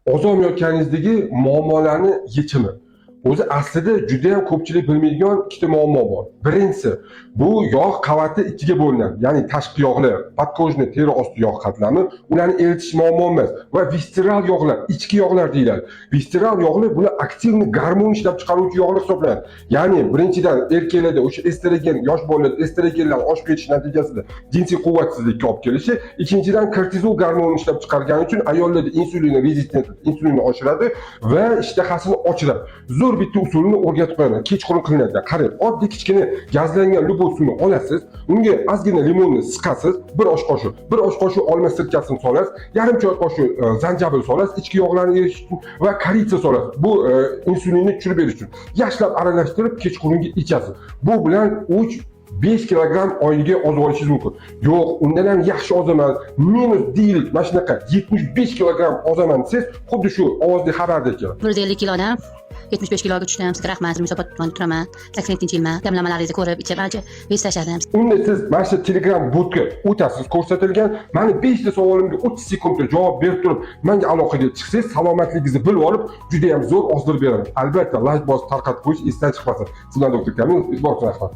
Ozolmayotganingizdagi muammolarni yechimi. O'zi aslida juda ham ko'pchilik bilmaydigan ikkita muammo bor. Birinchisi, bu yog' qavati ikkiga bo'linadi. Ya'ni tashqi yog'lar, podkojniy teri osti yog' qatlami, ularni eritish muammo emas va visceral yog'lar, ichki yog'lar deyiladi. Visceral yog'lar bular aktivni gormon ishlab chiqaruvchi yog'lar hisoblanadi. Ya'ni birinchidan erkaklarda o'sha estrogen, yosh bolalarda estrogenlar oshib ketish natijasida jinsiy quvvatsizlikka olib kelishi, ikkinchidan kortizol gormonini ishlab chiqargani uchun ayollarda insulin rezistent, insulinni oshiradi va ishtahasini ochiradi. Zo'r bitta usulini o'rgatib qo'yaman. Kechqurun qilinadi. Qarang, oddiy kichkina gazlangan lubov suvni olasiz, unga ozgina limonni siqasiz, bir osh qoshiq olma sirkasini solasiz, yarim choy qoshiq zanjabil solasiz, ichki yog'larni eritish uchun va koritsa solasiz. Bu insulinni tushirib berish uchun. Yaxshilab aralashtirib kechqurunga ichasiz. Bu bilan 5 kilogramm oyiga ozib olishingiz mumkin. Yo'q, undan ham yaxshi ozaman, minus deylik, mana shunaqa 75 kilogramm ozaman desangiz, xuddi shu ovozli xabardek keladi. 150 kilodan 75 kiloga tushdim. Sizga rahmat, musobat turaman. 87-yilman. Damlamalaringizni ko'rib, ichib ancha vez tashladim. Unda siz mana shu Telegram botga o'tasiz, ko'rsatilgan. Mani 5 ta savolimga 30 sekundda javob berib turib, menga aloqaga chiqsangiz, salomatligingizni bilib olib, juda ham zo'r ozdirib beraman. Albatta, like bosib tarqatib qo'yish esdan chiqmasin. Sizdan doktor Kamil, e'tibor uchun rahmat.